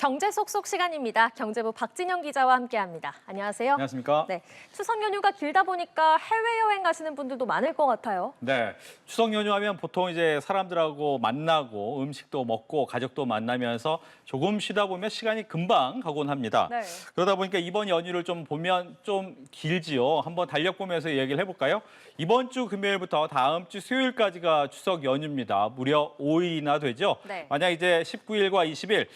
경제 속속 시간입니다. 경제부 박진영 기자와 함께합니다. 안녕하세요. 안녕하십니까? 네, 추석 연휴가 길다 보니까 해외여행 가시는 분들도 많을 것 같아요. 네, 추석 연휴하면 보통 이제 사람들하고 만나고 음식도 먹고 가족도 만나면서 조금 쉬다 보면 시간이 금방 가곤 합니다. 네. 그러다 보니까 이번 연휴를 좀 보면 좀 길지요. 한번 달력 보면서 얘기를 해볼까요? 이번 주 금요일부터 다음 주 수요일까지가 추석 연휴입니다. 무려 5일이나 되죠. 네. 만약 이제 19일과 20일,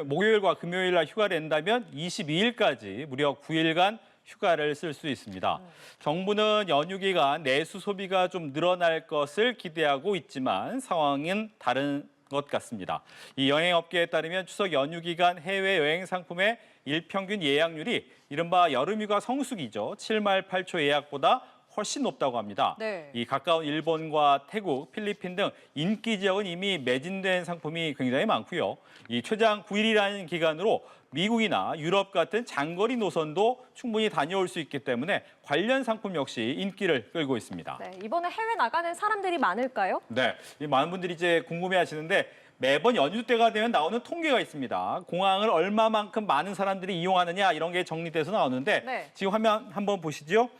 목요일과 금요일 날 휴가를 낸다면 22일까지 무려 9일간 휴가를 쓸 수 있습니다. 정부는 연휴 기간 내수 소비가 좀 늘어날 것을 기대하고 있지만 상황은 다른 것 같습니다. 이 여행업계에 따르면 추석 연휴 기간 해외여행 상품의 일평균 예약률이 이른바 여름휴가 성수기죠. 7말 8초 예약보다 훨씬 높다고 합니다. 네. 이 가까운 일본과 태국, 필리핀 등 인기 지역은 이미 매진된 상품이 굉장히 많고요. 이 최장 9일이라는 기간으로 미국이나 유럽 같은 장거리 노선도 충분히 다녀올 수 있기 때문에 관련 상품 역시 인기를 끌고 있습니다. 네, 이번에 해외 나가는 사람들이 많을까요? 네, 많은 분들이 이제 궁금해하시는데 매번 연휴 때가 되면 나오는 통계가 있습니다. 공항을 얼마만큼 많은 사람들이 이용하느냐 이런 게 정리돼서 나오는데 네. 지금 화면 한번 보시죠.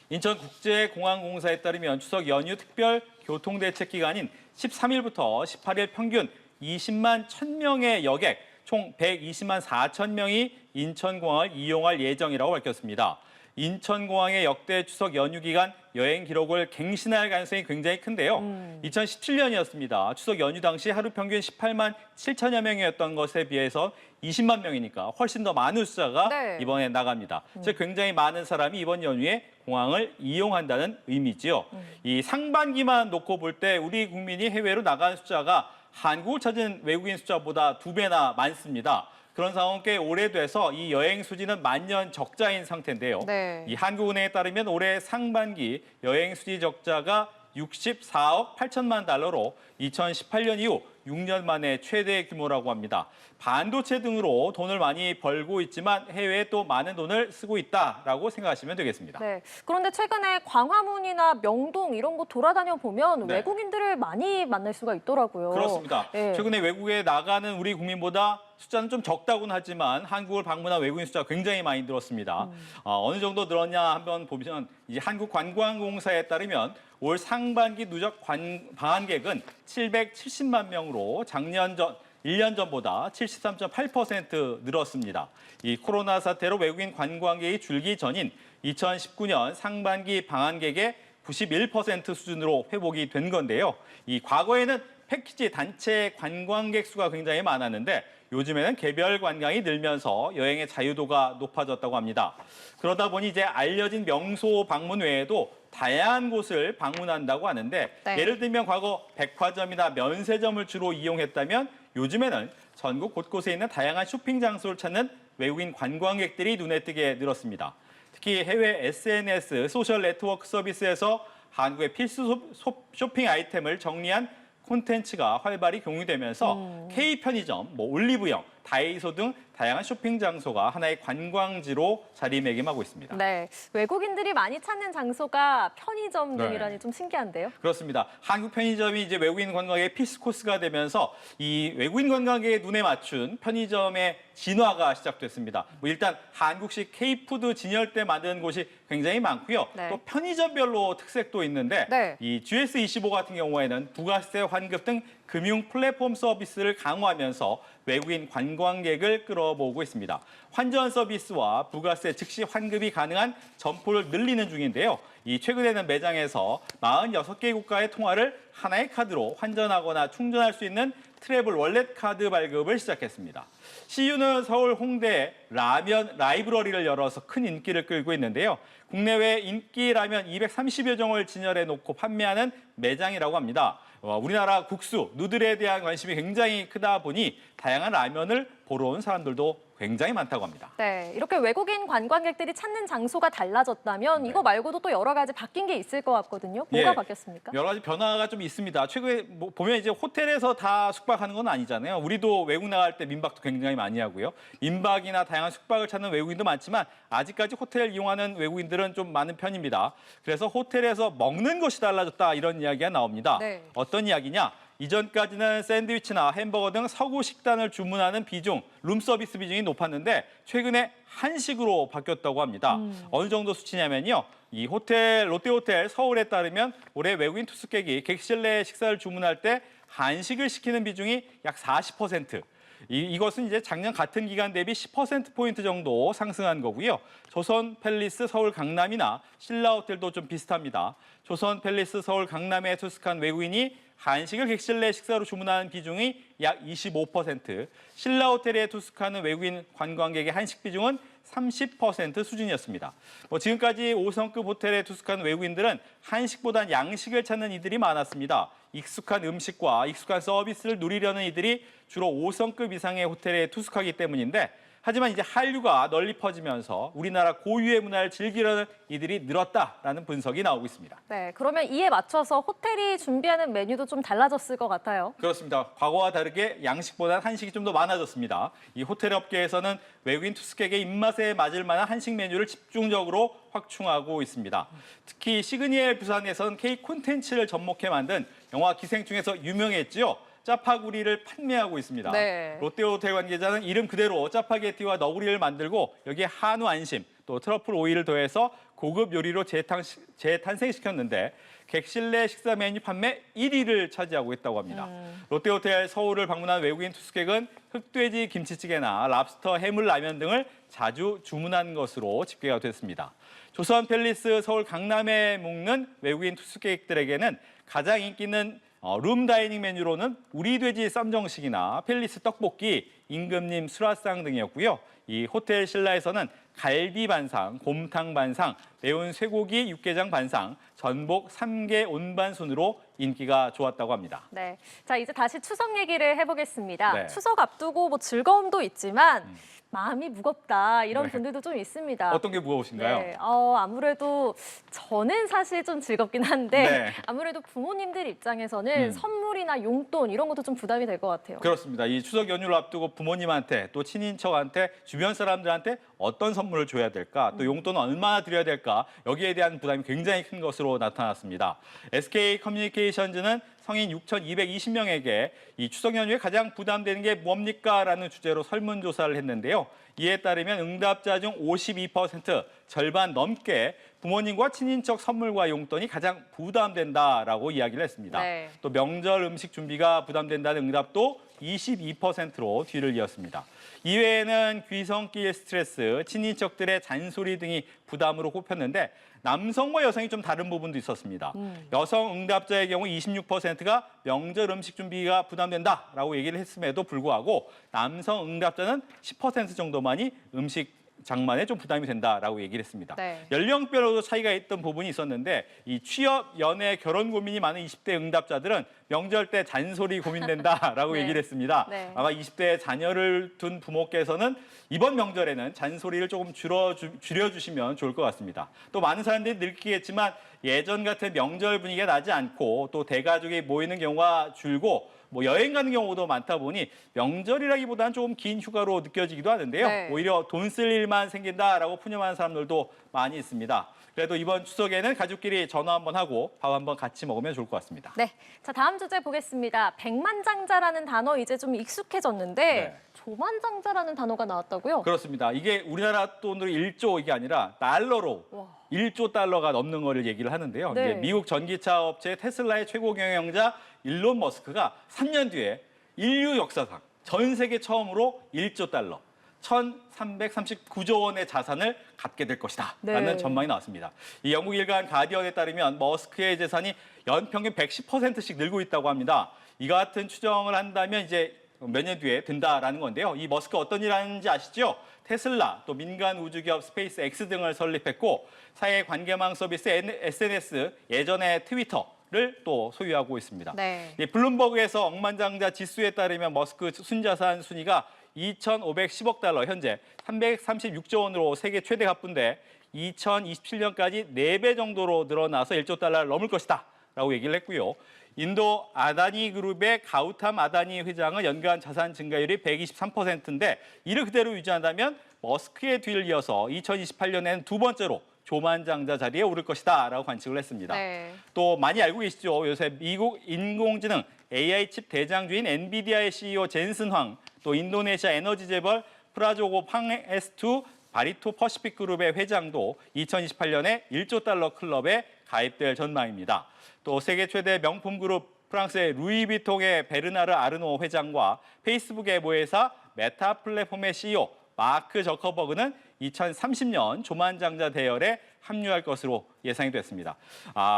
인천국제공항공사에 따르면 추석 연휴 특별 교통대책 기간인 13일부터 18일 평균 20만 1,000명의 여객, 총 120만 4천 명이 인천공항을 이용할 예정이라고 밝혔습니다. 인천공항의 역대 추석 연휴 기간 여행 기록을 갱신할 가능성이 굉장히 큰데요. 2017년이었습니다. 추석 연휴 당시 하루 평균 18만 7천여 명이었던 것에 비해서 20만 명이니까 훨씬 더 많은 숫자가 네. 이번에 나갑니다. 즉 굉장히 많은 사람이 이번 연휴에 공항을 이용한다는 의미지요. 이 상반기만 놓고 볼 때 우리 국민이 해외로 나가는 숫자가 한국을 찾은 외국인 숫자보다 2배나 많습니다. 그런 상황은 꽤 오래돼서 이 여행 수지는 만년 적자인 상태인데요. 네. 이 한국은행에 따르면 올해 상반기 여행 수지 적자가 64억 8천만 달러로 2018년 이후 6년 만에 최대 규모라고 합니다. 반도체 등으로 돈을 많이 벌고 있지만 해외에 또 많은 돈을 쓰고 있다라고 생각하시면 되겠습니다. 네. 그런데 최근에 광화문이나 명동 이런 곳 돌아다녀 보면 네. 외국인들을 많이 만날 수가 있더라고요. 그렇습니다. 네. 최근에 외국에 나가는 우리 국민보다 숫자는 좀 적다고는 하지만 한국을 방문한 외국인 숫자가 굉장히 많이 늘었습니다. 어느 정도 늘었냐 한번 보면 이제 한국관광공사에 따르면 올 상반기 누적 방한객은 770만 명으로 작년 1년 전보다 73.8% 늘었습니다. 이 코로나 사태로 외국인 관광객이 줄기 전인 2019년 상반기 방한객의 91% 수준으로 회복이 된 건데요. 이 과거에는 패키지 단체 관광객 수가 굉장히 많았는데 요즘에는 개별 관광이 늘면서 여행의 자유도가 높아졌다고 합니다. 그러다 보니 이제 알려진 명소 방문 외에도 다양한 곳을 방문한다고 하는데 네. 예를 들면 과거 백화점이나 면세점을 주로 이용했다면 요즘에는 전국 곳곳에 있는 다양한 쇼핑 장소를 찾는 외국인 관광객들이 눈에 띄게 늘었습니다. 특히 해외 SNS, 소셜 네트워크 서비스에서 한국의 필수 쇼핑 아이템을 정리한 콘텐츠가 활발히 공유되면서 K편의점, 올리브영, 다이소 등 다양한 쇼핑 장소가 하나의 관광지로 자리매김하고 있습니다. 네, 외국인들이 많이 찾는 장소가 편의점 네. 등이라니 좀 신기한데요. 그렇습니다. 한국 편의점이 이제 외국인 관광객의 필수 코스가 되면서 이 외국인 관광객의 눈에 맞춘 편의점의 진화가 시작됐습니다. 일단 한국식 K푸드 진열대 만드는 곳이 굉장히 많고요. 네. 또 편의점별로 특색도 있는데 네. 이 GS25 같은 경우에는 부가세 환급 등 금융 플랫폼 서비스를 강화하면서 외국인 관광객을 끌어모으고 있습니다. 환전 서비스와 부가세 즉시 환급이 가능한 점포를 늘리는 중인데요. 이 최근에는 매장에서 46개 국가의 통화를 하나의 카드로 환전하거나 충전할 수 있는 트래블 월렛 카드 발급을 시작했습니다. CU는 서울 홍대에 라면 라이브러리를 열어서 큰 인기를 끌고 있는데요. 국내외 인기 라면 230여 종을 진열해 놓고 판매하는 매장이라고 합니다. 우리나라 국수, 누들에 대한 관심이 굉장히 크다 보니 다양한 라면을 보러 온 사람들도 굉장히 많다고 합니다. 네, 이렇게 외국인 관광객들이 찾는 장소가 달라졌다면 네. 이거 말고도 또 여러 가지 바뀐 게 있을 것 같거든요. 뭐가 예, 바뀌었습니까? 여러 가지 변화가 좀 있습니다. 최근에 보면 이제 호텔에서 다 숙박하는 건 아니잖아요. 우리도 외국 나갈 때 민박도 굉장히 많이 하고요. 민박이나 다양한 숙박을 찾는 외국인도 많지만 아직까지 호텔을 이용하는 외국인들은 좀 많은 편입니다. 그래서 호텔에서 먹는 것이 달라졌다 이런 이야기가 나옵니다. 네. 어떤 이야기냐? 이전까지는 샌드위치나 햄버거 등 서구 식단을 주문하는 비중, 룸서비스 비중이 높았는데 최근에 한식으로 바뀌었다고 합니다. 어느 정도 수치냐면요. 이 롯데호텔 서울에 따르면 올해 외국인 투숙객이 객실 내 식사를 주문할 때 한식을 시키는 비중이 약 40%. 이것은 이제 작년 같은 기간 대비 10%포인트 정도 상승한 거고요. 조선 팰리스 서울 강남이나 신라 호텔도 좀 비슷합니다. 조선 팰리스 서울 강남에 투숙한 외국인이 한식을 객실 내 식사로 주문하는 비중이 약 25%, 신라 호텔에 투숙하는 외국인 관광객의 한식 비중은 30% 수준이었습니다. 지금까지 5성급 호텔에 투숙한 외국인들은 한식보단 양식을 찾는 이들이 많았습니다. 익숙한 음식과 익숙한 서비스를 누리려는 이들이 주로 5성급 이상의 호텔에 투숙하기 때문인데, 하지만 이제 한류가 널리 퍼지면서 우리나라 고유의 문화를 즐기려는 이들이 늘었다라는 분석이 나오고 있습니다. 네, 그러면 이에 맞춰서 호텔이 준비하는 메뉴도 좀 달라졌을 것 같아요. 그렇습니다. 과거와 다르게 양식보다 한식이 좀 더 많아졌습니다. 이 호텔 업계에서는 외국인 투숙객의 입맛에 맞을 만한 한식 메뉴를 집중적으로 확충하고 있습니다. 특히 시그니엘 부산에서는 K 콘텐츠를 접목해 만든 영화 기생충에서 유명했지요. 짜파구리를 판매하고 있습니다. 네. 롯데호텔 관계자는 이름 그대로 짜파게티와 너구리를 만들고 여기에 한우 안심, 또 트러플 오일을 더해서 고급 요리로 재탄생시켰는데 객실 내 식사 메뉴 판매 1위를 차지하고 있다고 합니다. 롯데호텔 서울을 방문한 외국인 투숙객은 흑돼지 김치찌개나 랍스터 해물 라면 등을 자주 주문한 것으로 집계가 됐습니다. 조선 팰리스 서울 강남에 묵는 외국인 투숙객들에게는 가장 인기 있는 룸 다이닝 메뉴로는 우리 돼지 쌈정식이나 팰리스 떡볶이, 임금님 수라상 등이었고요. 이 호텔 신라에서는 갈비 반상, 곰탕 반상, 매운 쇠고기 육개장 반상, 전복 3개 온반 순으로 인기가 좋았다고 합니다. 네, 자 이제 다시 추석 얘기를 해보겠습니다. 네. 추석 앞두고 뭐 즐거움도 있지만 마음이 무겁다 이런 네. 분들도 좀 있습니다. 어떤 게 무거우신가요? 네, 아무래도 저는 사실 좀 즐겁긴 한데 네. 아무래도 부모님들 입장에서는 선물이나 용돈 이런 것도 좀 부담이 될 것 같아요. 그렇습니다. 이 추석 연휴를 앞두고 부모님한테 또 친인척한테 주변 사람들한테 어떤 선물을 줘야 될까, 또 용돈은 얼마나 드려야 될까, 여기에 대한 부담이 굉장히 큰 것으로 나타났습니다. SK 커뮤니케이션즈는 성인 6,220명에게 이 추석 연휴에 가장 부담되는 게 뭡니까? 라는 주제로 설문조사를 했는데요. 이에 따르면 응답자 중 52%, 절반 넘게 부모님과 친인척 선물과 용돈이 가장 부담된다라고 이야기를 했습니다. 네. 또 명절 음식 준비가 부담된다는 응답도 22%로 뒤를 이었습니다. 이외에는 귀성길 스트레스, 친인척들의 잔소리 등이 부담으로 꼽혔는데 남성과 여성이 좀 다른 부분도 있었습니다. 여성 응답자의 경우 26%가 명절 음식 준비가 부담된다라고 얘기를 했음에도 불구하고 남성 응답자는 10% 정도만이 음식 장만에 좀 부담이 된다라고 얘기를 했습니다. 네. 연령별로도 차이가 있던 부분이 있었는데 이 취업, 연애, 결혼 고민이 많은 20대 응답자들은 명절 때 잔소리 고민된다라고 네. 얘기를 했습니다. 네. 아마 20대에 자녀를 둔 부모께서는 이번 명절에는 잔소리를 조금 줄여주시면 좋을 것 같습니다. 또 많은 사람들이 느끼겠지만 예전 같은 명절 분위기가 나지 않고 또 대가족이 모이는 경우가 줄고 여행 가는 경우도 많다 보니 명절이라기보다는 조금 긴 휴가로 느껴지기도 하는데요. 네. 오히려 돈 쓸 일만 생긴다라고 푸념하는 사람들도 많이 있습니다. 그래도 이번 추석에는 가족끼리 전화 한번 하고 밥 한번 같이 먹으면 좋을 것 같습니다. 네, 자 다음 주제 보겠습니다. 백만장자라는 단어 이제 좀 익숙해졌는데 네. 조만장자라는 단어가 나왔다고요? 그렇습니다. 이게 우리나라 돈으로 1조 이게 아니라 달러로 와. 1조 달러가 넘는 거를 얘기를 하는데요. 네. 이제 미국 전기차 업체 테슬라의 최고 경영자 일론 머스크가 3년 뒤에 인류 역사상 전 세계 처음으로 1조 달러, 1,339조 원의 자산을 갖게 될 것이다 라는 네. 전망이 나왔습니다. 이 영국 일간 가디언에 따르면 머스크의 재산이 연평균 110%씩 늘고 있다고 합니다. 이 같은 추정을 한다면 이제 몇 년 뒤에 된다라는 건데요. 이 머스크 어떤 일 하는지 아시죠? 테슬라, 또 민간 우주기업 스페이스 X 등을 설립했고 사회 관계망 서비스 SNS, 예전에 트위터를 또 소유하고 있습니다. 네. 블룸버그에서 억만장자 지수에 따르면 머스크 순자산 순위가 2,510억 달러, 현재 336조 원으로 세계 최대 갑부인데 2027년까지 4배 정도로 늘어나서 1조 달러를 넘을 것이다 라고 얘기를 했고요. 인도 아다니 그룹의 가우탐 아다니 회장은 연간 자산 증가율이 123%인데 이를 그대로 유지한다면 머스크의 뒤를 이어서 2028년에는 두 번째로 조만장자 자리에 오를 것이다 라고 관측을 했습니다. 네. 또 많이 알고 계시죠? 요새 미국 인공지능 AI 칩 대장주인 엔비디아의 CEO 젠슨 황, 또 인도네시아 에너지 재벌 프라조고 팡에스투 바리토 퍼시픽 그룹의 회장도 2028년에 1조 달러 클럽에 가입될 전망입니다. 또 세계 최대 명품 그룹 프랑스의 루이비통의 베르나르 아르노 회장과 페이스북의 모회사 메타 플랫폼의 CEO 마크 저커버그는 2030년 조만장자 대열에 합류할 것으로 예상이 됐습니다.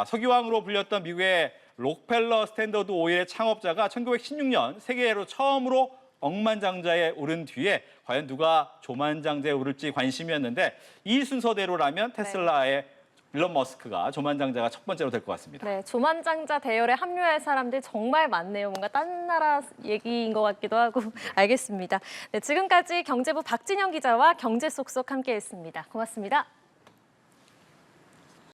석유왕으로 불렸던 미국의 록펠러 스탠더드 오일의 창업자가 1916년 세계로 처음으로 억만장자에 오른 뒤에 과연 누가 조만장자에 오를지 관심이었는데 이 순서대로라면 테슬라의 일론 머스크가 조만장자가 첫 번째로 될 것 같습니다. 네, 조만장자 대열에 합류할 사람들 정말 많네요. 뭔가 딴 나라 얘기인 것 같기도 하고 알겠습니다. 네, 지금까지 경제부 박진영 기자와 경제 쏙쏙 함께했습니다. 고맙습니다.